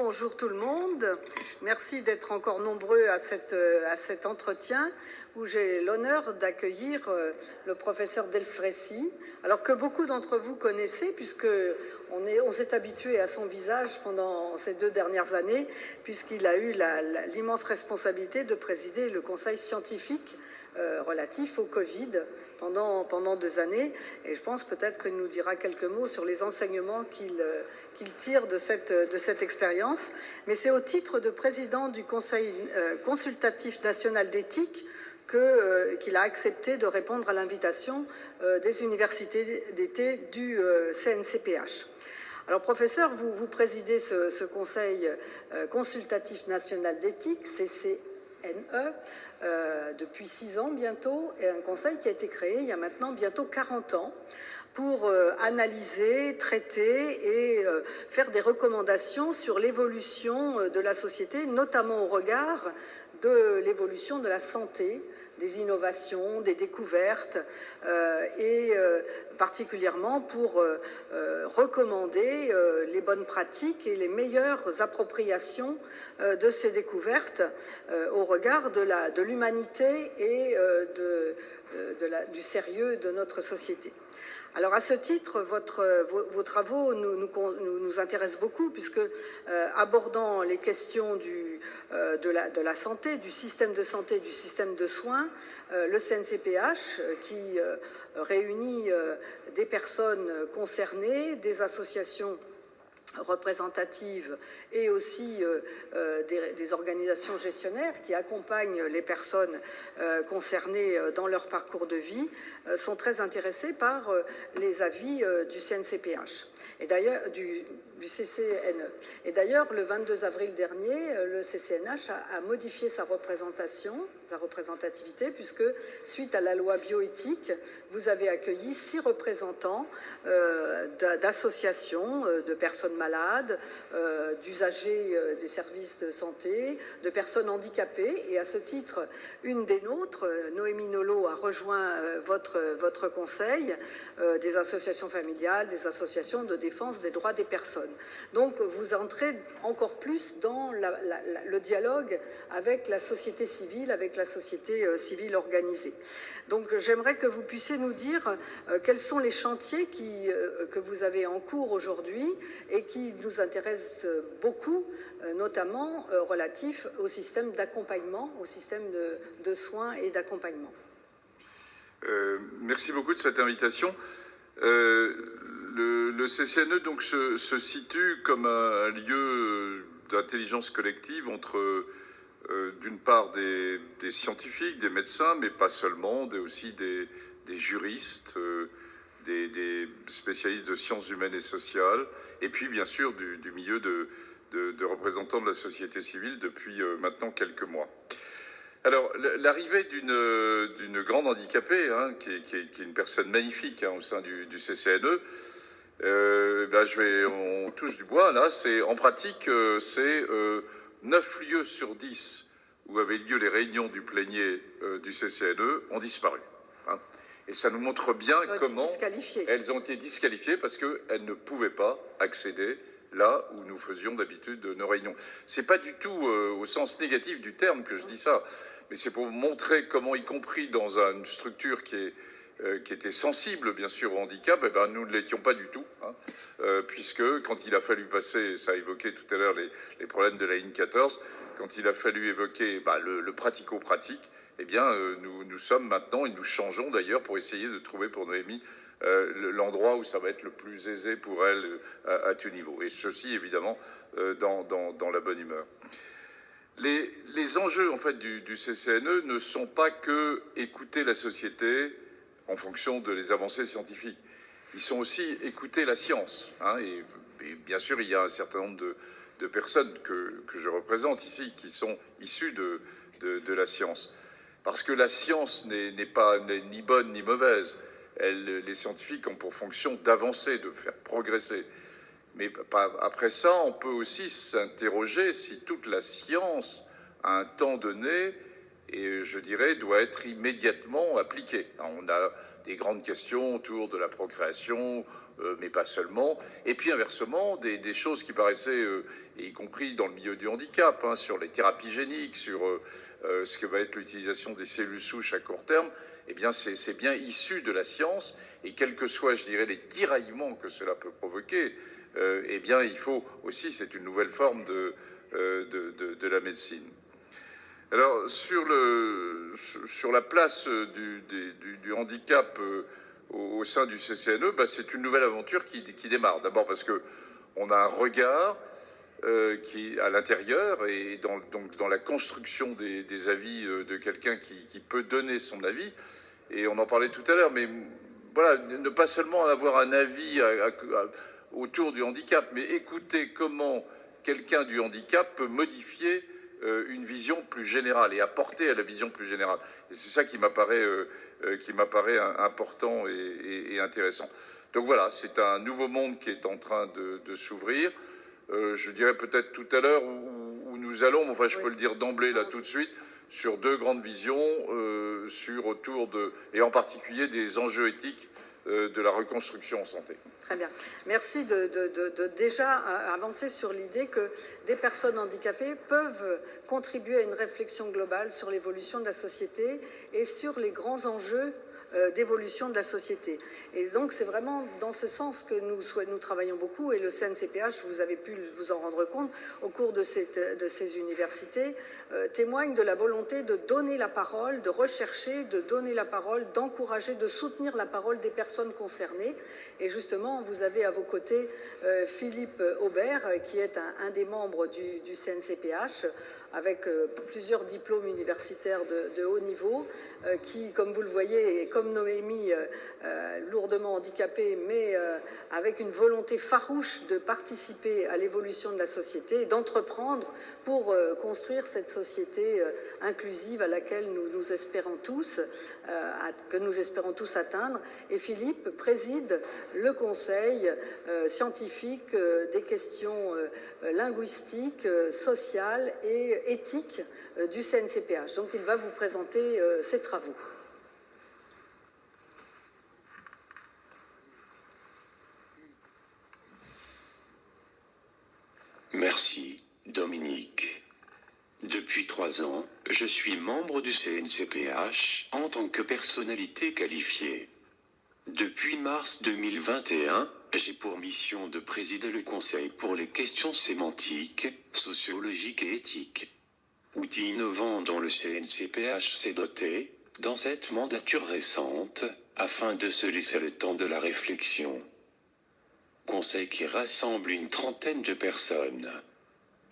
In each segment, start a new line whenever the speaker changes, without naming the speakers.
Bonjour tout le monde. Merci d'être encore nombreux à cet entretien où j'ai l'honneur d'accueillir le professeur Delfraissy, alors que beaucoup d'entre vous connaissez puisque on s'est habitué à son visage pendant ces 2 dernières années puisqu'il a eu l'immense responsabilité de présider le conseil scientifique relatif au Covid pendant 2 années, et je pense peut-être qu'il nous dira quelques mots sur les enseignements qu'il tire de cette expérience. Mais c'est au titre de président du Conseil consultatif national d'éthique qu'il a accepté de répondre à l'invitation des universités d'été du CNCPH. Alors, professeur, vous présidez ce Conseil consultatif national d'éthique, CCNE, depuis 6 ans bientôt, et un conseil qui a été créé il y a maintenant bientôt 40 ans pour analyser, traiter et faire des recommandations sur l'évolution de la société, notamment au regard de l'évolution de la santé, des innovations, des découvertes, et particulièrement pour recommander les bonnes pratiques et les meilleures appropriations de ces découvertes au regard de l'humanité et du sérieux de notre société. Alors, à ce titre, vos travaux nous intéressent beaucoup, puisque abordant les questions de la santé, du système de santé, du système de soins, le CNCPH, qui réunit des personnes concernées, des associations représentatives et aussi des organisations gestionnaires qui accompagnent les personnes concernées dans leur parcours de vie, sont très intéressés par les avis du CNCPH et d'ailleurs du CCNE. Et d'ailleurs, le 22 avril dernier, le CCNH a modifié sa représentativité, puisque suite à la loi bioéthique, vous avez accueilli 6 représentants d'associations, de personnes malades, d'usagers des services de santé, de personnes handicapées. Et à ce titre, une des nôtres, Noémie Nolot, a rejoint votre conseil, des associations familiales, des associations de défense des droits des personnes. Donc, vous entrez encore plus dans le dialogue avec la société civile, avec la société civile organisée. Donc, j'aimerais que vous puissiez nous dire quels sont les chantiers que vous avez en cours aujourd'hui et qui nous intéressent beaucoup, notamment relatifs au système d'accompagnement, au système de soins et d'accompagnement.
Merci beaucoup de cette invitation. Le CCNE donc, se situe comme un lieu d'intelligence collective entre, d'une part, des scientifiques, des médecins, mais pas seulement, aussi des juristes, des spécialistes de sciences humaines et sociales, et puis bien sûr du milieu de représentants de la société civile depuis maintenant quelques mois. Alors, l'arrivée d'une grande handicapée, hein, qui est une personne magnifique, hein, au sein du CCNE, on touche du bois, là, en pratique, c'est 9 lieux sur 10 où avaient lieu les réunions du plénier du CCNE ont disparu. Hein. Et ça nous montre bien comment elles ont été disqualifiées parce qu'elles ne pouvaient pas accéder là où nous faisions d'habitude nos réunions. C'est pas du tout au sens négatif du terme que je dis ça, mais c'est pour montrer comment, y compris dans une structure qui était sensible, bien sûr, au handicap, nous ne l'étions pas du tout, hein, puisque quand il a fallu passer, ça a évoqué tout à l'heure les problèmes de la ligne 14, quand il a fallu évoquer le pratico-pratique, nous sommes maintenant, et nous changeons d'ailleurs pour essayer de trouver pour Noémie l'endroit où ça va être le plus aisé pour elle à tout niveau. Et ceci, évidemment, dans la bonne humeur. Les enjeux, en fait, du CCNE ne sont pas que écouter la société en fonction de les avancées scientifiques. Ils sont aussi écouter la science. Hein, et bien sûr, il y a un certain nombre de personnes que je représente ici qui sont issues de la science. Parce que la science n'est ni bonne ni mauvaise. Les scientifiques ont pour fonction d'avancer, de faire progresser. Mais après ça, on peut aussi s'interroger si toute la science, à un temps donné, et je dirais doit être immédiatement appliquée. On a des grandes questions autour de la procréation, mais pas seulement. Et puis inversement, des choses qui paraissaient, y compris dans le milieu du handicap, sur les thérapies géniques, sur ce que va être l'utilisation des cellules souches à court terme, eh bien c'est bien issu de la science, et quels que soient, je dirais, les tiraillements que cela peut provoquer, eh bien il faut aussi, c'est une nouvelle forme de la médecine. Alors, sur la place du handicap au sein du CCNE, c'est une nouvelle aventure qui démarre. D'abord parce qu'on a un regard qui à l'intérieur et donc dans la construction des avis de quelqu'un qui peut donner son avis. Et on en parlait tout à l'heure, mais voilà, ne pas seulement avoir un avis autour du handicap, mais écouter comment quelqu'un du handicap peut modifier une vision plus générale et apporter à la vision plus générale. Et c'est ça qui m'apparaît important et intéressant. Donc voilà, c'est un nouveau monde qui est en train de s'ouvrir. Je dirais peut-être tout à l'heure où nous allons, enfin je peux le dire d'emblée là tout de suite, sur deux grandes visions, et en particulier des enjeux éthiques de la reconstruction en santé.
Très bien. Merci de déjà avancer sur l'idée que des personnes handicapées peuvent contribuer à une réflexion globale sur l'évolution de la société et sur les grands enjeux d'évolution de la société. Et donc, c'est vraiment dans ce sens que nous travaillons beaucoup, et le CNCPH, vous avez pu vous en rendre compte au cours de ces universités, témoigne de la volonté de donner la parole, de rechercher, de donner la parole, d'encourager, de soutenir la parole des personnes concernées. Et justement, vous avez à vos côtés Philippe Aubert, qui est un des membres du CNCPH, avec plusieurs diplômes universitaires de haut niveau, qui, comme vous le voyez, est comme Noémie, lourdement handicapée, mais avec une volonté farouche de participer à l'évolution de la société et d'entreprendre pour construire cette société inclusive à laquelle nous espérons tous, que nous espérons tous atteindre. Et Philippe préside le conseil scientifique des questions linguistiques, sociales et éthiques du CNCPH. Donc il va vous présenter ses travaux.
Merci, Dominique. Depuis 3 ans, je suis membre du CNCPH en tant que personnalité qualifiée. Depuis mars 2021, j'ai pour mission de présider le Conseil pour les questions sémantiques, sociologiques et éthiques. Outil innovant dont le CNCPH s'est doté, dans cette mandature récente, afin de se laisser le temps de la réflexion. Conseil qui rassemble une trentaine de personnes.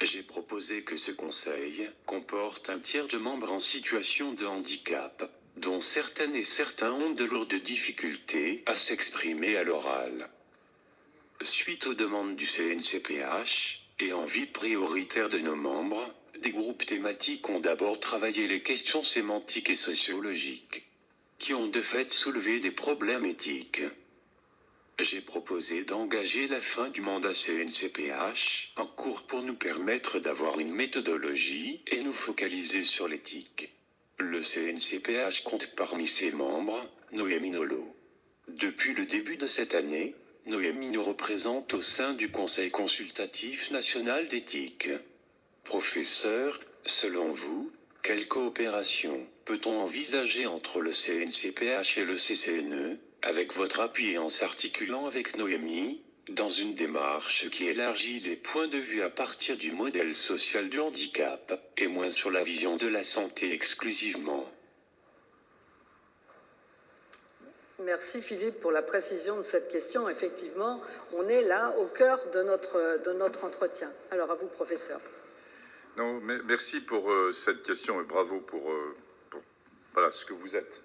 J'ai proposé que ce conseil comporte un tiers de membres en situation de handicap, dont certaines et certains ont de lourdes difficultés à s'exprimer à l'oral. Suite aux demandes du CNCPH, et en vue prioritaire de nos membres, des groupes thématiques ont d'abord travaillé les questions sémantiques et sociologiques, qui ont de fait soulevé des problèmes éthiques. J'ai proposé d'engager la fin du mandat CNCPH en cours pour nous permettre d'avoir une méthodologie et nous focaliser sur l'éthique. Le CNCPH compte parmi ses membres Noémie Nolot. Depuis le début de cette année, Noémie nous représente au sein du Conseil consultatif national d'éthique. Professeur, selon vous, quelle coopération peut-on envisager entre le CNCPH et le CCNE, avec votre appui et en s'articulant avec Noémie, dans une démarche qui élargit les points de vue à partir du modèle social du handicap, et moins sur la vision de la santé exclusivement?
Merci Philippe pour la précision de cette question. Effectivement, on est là au cœur de notre entretien. Alors à vous, professeur.
Non, merci pour cette question et bravo pour voilà, ce que vous êtes.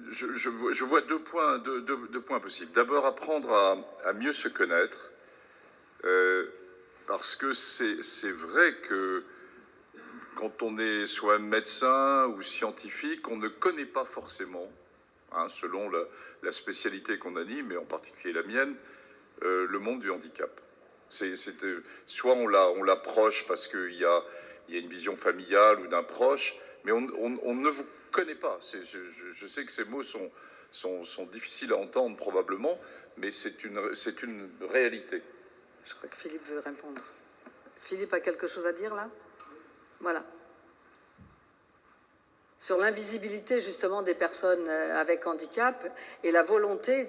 Je vois deux points possibles. D'abord, apprendre à mieux se connaître, parce que c'est vrai que quand on est soit médecin ou scientifique, on ne connaît pas forcément, selon la spécialité qu'on anime, et en particulier la mienne, le monde du handicap. Soit on l'approche parce qu'il y il y a une vision familiale ou d'un proche, mais on ne vous connaît pas. Je sais que ces mots sont difficiles à entendre probablement, mais c'est une réalité.
Je crois que Philippe veut répondre. Philippe a quelque chose à dire là? Voilà. Sur l'invisibilité justement des personnes avec handicap et leur volonté,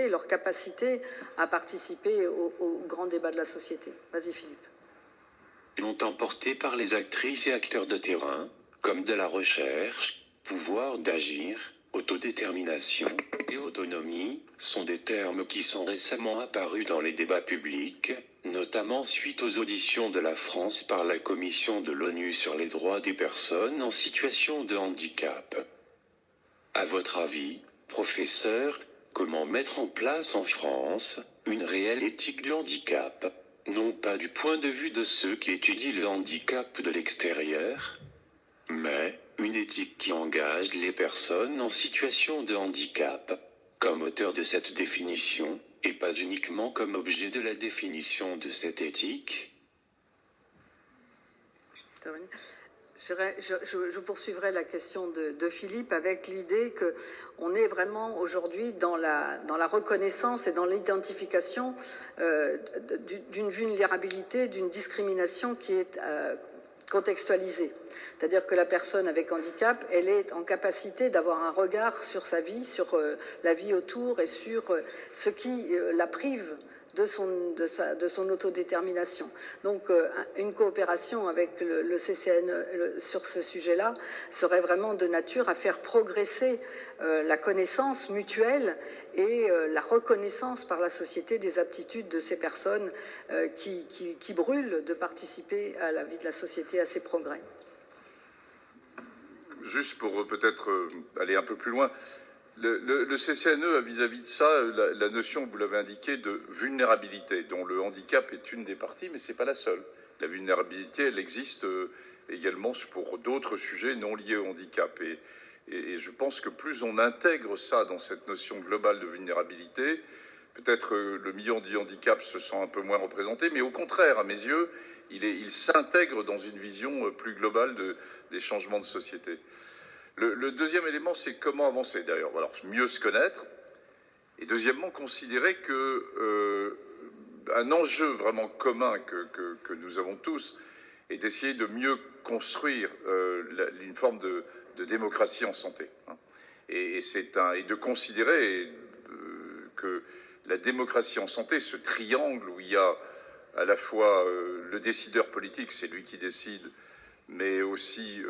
leur capacité à participer au grand débat de la société. Vas-y Philippe.
Longtemps portés par les actrices et acteurs de terrain, comme de la recherche, pouvoir d'agir, autodétermination et autonomie, sont des termes qui sont récemment apparus dans les débats publics, notamment suite aux auditions de la France par la Commission de l'ONU sur les droits des personnes en situation de handicap. À votre avis, professeur, comment mettre en place en France une réelle éthique du handicap, non pas du point de vue de ceux qui étudient le handicap de l'extérieur, mais une éthique qui engage les personnes en situation de handicap comme auteur de cette définition, et pas uniquement comme objet de la définition de cette éthique?
Je poursuivrai la question de Philippe avec l'idée qu'on est vraiment aujourd'hui dans la reconnaissance et dans l'identification d'une vulnérabilité, d'une discrimination qui est contextualisée. C'est-à-dire que la personne avec handicap, elle est en capacité d'avoir un regard sur sa vie, sur la vie autour et sur ce qui la prive de son autodétermination. Donc une coopération avec le CCNE sur ce sujet-là serait vraiment de nature à faire progresser la connaissance mutuelle et la reconnaissance par la société des aptitudes de ces personnes qui brûlent de participer à la vie de la société, à ses progrès.
Juste pour peut-être aller un peu plus loin, le CCNE a vis-à-vis de ça la notion, vous l'avez indiqué, de vulnérabilité, dont le handicap est une des parties, mais ce n'est pas la seule. La vulnérabilité, elle existe également pour d'autres sujets non liés au handicap. Et je pense que plus on intègre ça dans cette notion globale de vulnérabilité, peut-être le million du handicap se sent un peu moins représenté, mais au contraire, à mes yeux, il s'intègre dans une vision plus globale des changements de société. Le deuxième élément, c'est comment avancer. D'ailleurs, alors, mieux se connaître. Et deuxièmement, considérer que un enjeu vraiment commun que nous avons tous est d'essayer de mieux construire une forme de démocratie en santé. Et de considérer que la démocratie en santé, ce triangle où il y a à la fois le décideur politique, c'est lui qui décide, mais aussi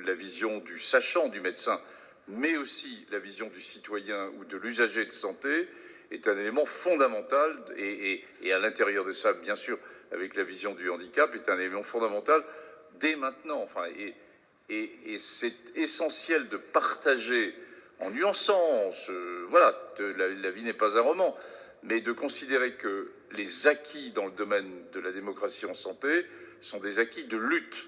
la vision du sachant, du médecin, mais aussi la vision du citoyen ou de l'usager de santé, est un élément fondamental, et à l'intérieur de ça, bien sûr, avec la vision du handicap, est un élément fondamental dès maintenant. Enfin, et c'est essentiel de partager, en nuançant, voilà, la vie n'est pas un roman, mais de considérer que les acquis dans le domaine de la démocratie en santé sont des acquis de lutte.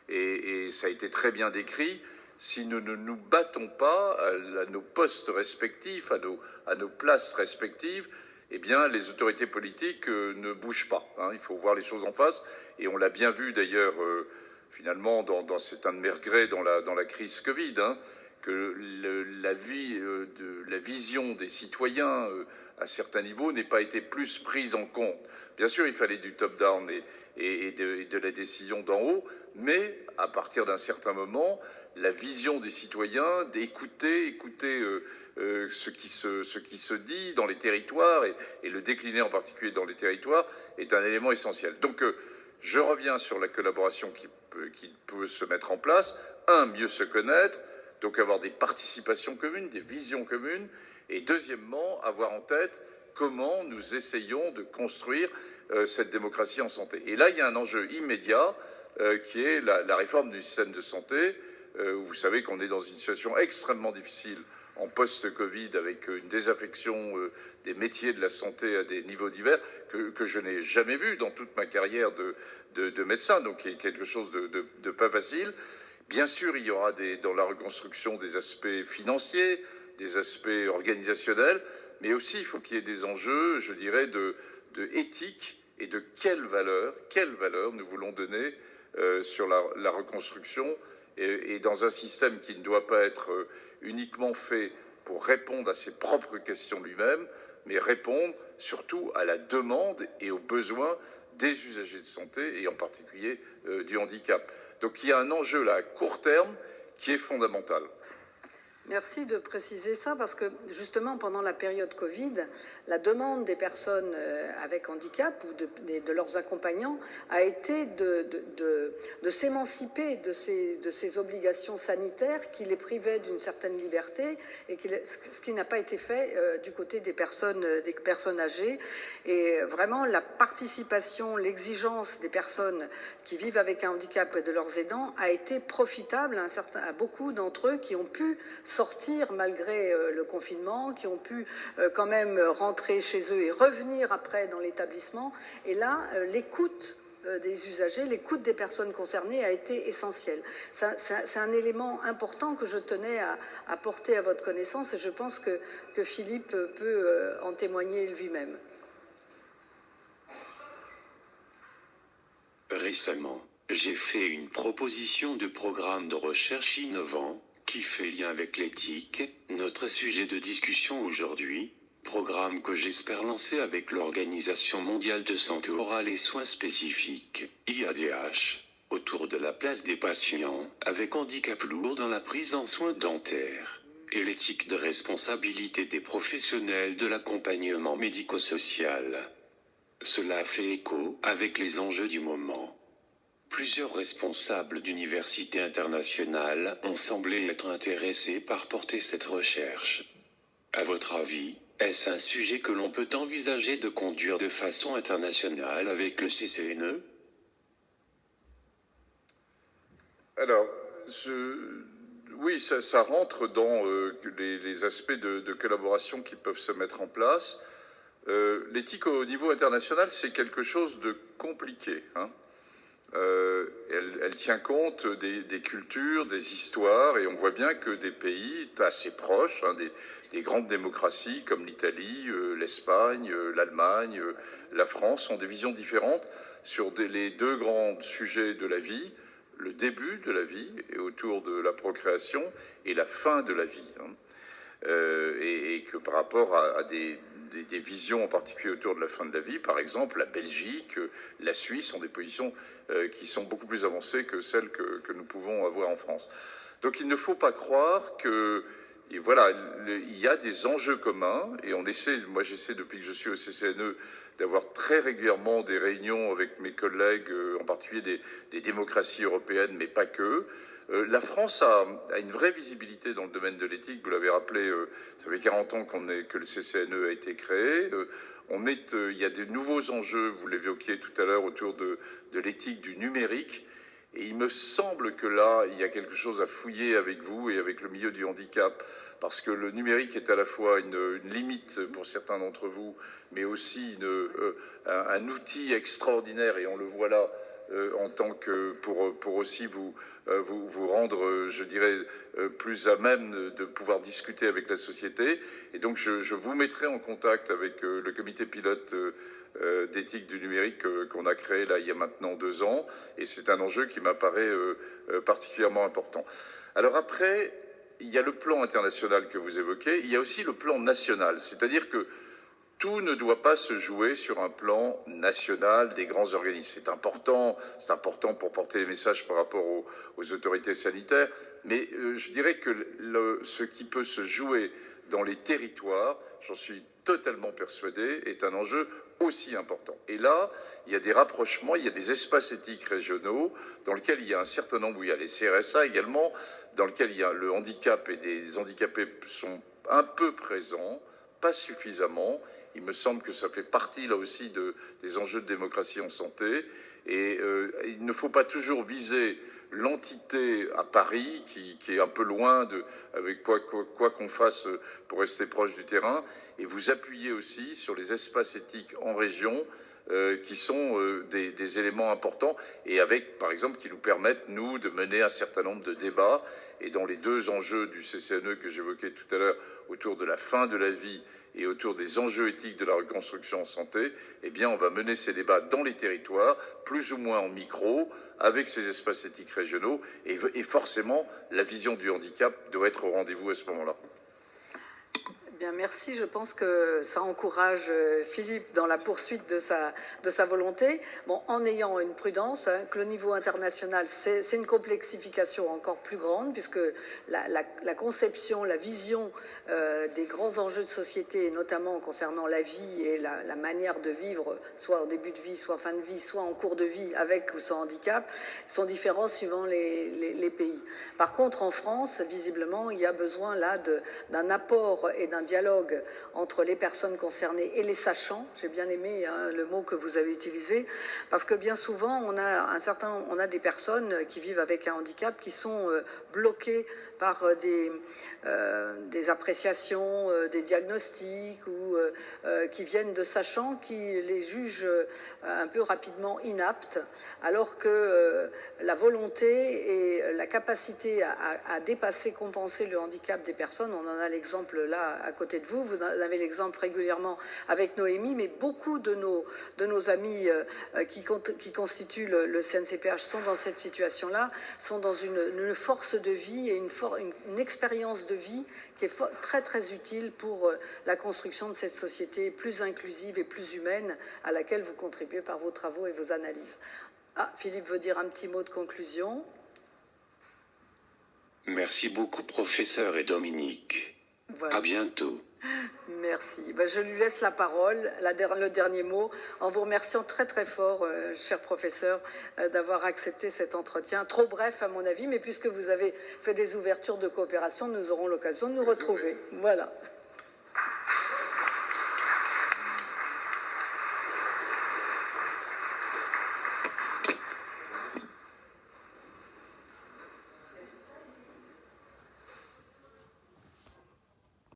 Et ça a été très bien décrit. Si nous ne nous battons pas à nos postes respectifs, à nos places respectives, eh bien, les autorités politiques ne bougent pas. Il faut voir les choses en face. Et on l'a bien vu d'ailleurs, finalement, c'est un de mes regrets dans la crise Covid, que la vision des citoyens à certains niveaux n'ait pas été plus prise en compte. Bien sûr, il fallait du top-down et de la décision d'en haut, mais à partir d'un certain moment, la vision des citoyens, d'écouter ce qui se dit dans les territoires et le décliner en particulier dans les territoires est un élément essentiel. Donc, je reviens sur la collaboration qui peut se mettre en place. Mieux se connaître, donc avoir des participations communes, des visions communes, et deuxièmement, avoir en tête comment nous essayons de construire cette démocratie en santé. Et là, il y a un enjeu immédiat qui est la réforme du système de santé. Vous savez qu'on est dans une situation extrêmement difficile en post-Covid, avec une désaffection des métiers de la santé à des niveaux divers que je n'ai jamais vu dans toute ma carrière de médecin, donc qui est quelque chose de pas facile. Bien sûr, il y aura dans la reconstruction des aspects financiers, des aspects organisationnels, mais aussi il faut qu'il y ait des enjeux, je dirais, de éthique et de quelle valeur nous voulons donner sur la reconstruction et dans un système qui ne doit pas être uniquement fait pour répondre à ses propres questions lui-même, mais répondre surtout à la demande et aux besoins des usagers de santé et en particulier du handicap. Donc il y a un enjeu là à court terme qui est fondamental.
Merci de préciser ça parce que justement pendant la période Covid, la demande des personnes avec handicap ou de leurs accompagnants a été de s'émanciper de ces obligations sanitaires qui les privaient d'une certaine liberté et ce qui n'a pas été fait du côté des personnes âgées. Et vraiment la participation, l'exigence des personnes qui vivent avec un handicap et de leurs aidants a été profitable à beaucoup d'entre eux qui ont pu sortir malgré le confinement, qui ont pu quand même rentrer chez eux et revenir après dans l'établissement. Et là, l'écoute des usagers, l'écoute des personnes concernées a été essentielle. C'est un élément important que je tenais à porter à votre connaissance et je pense que Philippe peut en témoigner lui-même.
Récemment, j'ai fait une proposition de programme de recherche innovant qui fait lien avec l'éthique, notre sujet de discussion aujourd'hui, programme que j'espère lancer avec l'Organisation mondiale de santé orale et soins spécifiques, IADH, autour de la place des patients avec handicap lourd dans la prise en soins dentaires, et l'éthique de responsabilité des professionnels de l'accompagnement médico-social. Cela fait écho avec les enjeux du moment. Plusieurs responsables d'universités internationales ont semblé être intéressés par porter cette recherche. À votre avis, est-ce un sujet que l'on peut envisager de conduire de façon internationale avec le CCNE?
Alors, oui, ça rentre dans les aspects de collaboration qui peuvent se mettre en place. L'éthique au niveau international, c'est quelque chose de compliqué, hein. Elle tient compte des cultures, des histoires, et on voit bien que des pays assez proches, hein, des grandes démocraties comme l'Italie, l'Espagne, l'Allemagne, la France, ont des visions différentes sur les deux grands sujets de la vie, le début de la vie et autour de la procréation et la fin de la vie, hein. Et que par rapport à des visions en particulier autour de la fin de la vie, par exemple, la Belgique, la Suisse ont des positions qui sont beaucoup plus avancées que celles que nous pouvons avoir en France. Donc il ne faut pas croire que... Et voilà, il y a des enjeux communs et moi j'essaie depuis que je suis au CCNE d'avoir très régulièrement des réunions avec mes collègues, en particulier des démocraties européennes, mais pas que. La France a une vraie visibilité dans le domaine de l'éthique, vous l'avez rappelé, ça fait 40 ans que le CCNE a été créé. Il y a de nouveaux enjeux, vous l'évoquiez tout à l'heure, autour de l'éthique du numérique. Et il me semble que là, il y a quelque chose à fouiller avec vous et avec le milieu du handicap, parce que le numérique est à la fois une limite pour certains d'entre vous, mais aussi un outil extraordinaire, et on le voit là, en tant que pour aussi vous rendre, je dirais, plus à même de pouvoir discuter avec la société. Et donc je vous mettrai en contact avec le comité pilote d'éthique du numérique qu'on a créé là il y a maintenant 2 ans, et c'est un enjeu qui m'apparaît particulièrement important. Alors après, il y a le plan international que vous évoquez, il y a aussi le plan national, c'est-à-dire que tout ne doit pas se jouer sur un plan national des grands organismes. C'est important pour porter les messages par rapport aux autorités sanitaires, mais je dirais que ce qui peut se jouer dans les territoires, j'en suis totalement persuadé, est un enjeu aussi important. Et là, il y a des rapprochements, il y a des espaces éthiques régionaux dans lesquels il y a un certain nombre, où il y a les CRSA également, dans lesquels il y a le handicap et des handicapés sont un peu présents, pas suffisamment. Il me semble que ça fait partie là aussi des enjeux de démocratie en santé. Et il ne faut pas toujours viser l'entité à Paris, qui est un peu loin avec quoi qu'on fasse pour rester proche du terrain, et vous appuyez aussi sur les espaces éthiques en région, qui sont des éléments importants et avec, par exemple, qui nous permettent, nous, de mener un certain nombre de débats. Et dans les deux enjeux du CCNE que j'évoquais tout à l'heure, autour de la fin de la vie et autour des enjeux éthiques de la reconstruction en santé, eh bien, on va mener ces débats dans les territoires, plus ou moins en micro, avec ces espaces éthiques régionaux, et forcément, la vision du handicap doit être au rendez-vous à ce moment-là.
Bien, merci. Je pense que ça encourage Philippe dans la poursuite de sa volonté. Bon, en ayant une prudence, hein, que le niveau international, c'est une complexification encore plus grande, puisque la conception, la vision des grands enjeux de société, notamment concernant la vie et la manière de vivre, soit au début de vie, soit en fin de vie, soit en cours de vie, avec ou sans handicap, sont différents suivant les pays. Par contre, en France, visiblement, il y a besoin là d'un apport et d'un dialogue entre les personnes concernées et les sachants. J'ai bien aimé le mot que vous avez utilisé, parce que bien souvent, on a des personnes qui vivent avec un handicap qui sont bloquées par des appréciations, des diagnostics, ou qui viennent de sachants qui les jugent un peu rapidement inaptes, alors que la volonté et la capacité à dépasser, compenser le handicap des personnes, on en a l'exemple là à côté de vous, vous en avez l'exemple régulièrement avec Noémie, mais beaucoup de nos amis qui constituent le CNCPH sont dans cette situation-là, sont dans une force de vie et une expérience de vie qui est très très utile pour la construction de cette société plus inclusive et plus humaine à laquelle vous contribuez par vos travaux et vos analyses. Ah, Philippe veut dire un petit mot de conclusion.
Merci beaucoup, professeur et Dominique.
Voilà.
À bientôt.
Merci. Ben, je lui laisse la parole, le dernier mot, en vous remerciant très très fort, cher professeur, d'avoir accepté cet entretien. Trop bref à mon avis, mais puisque vous avez fait des ouvertures de coopération, nous aurons l'occasion de nous retrouver. Voilà.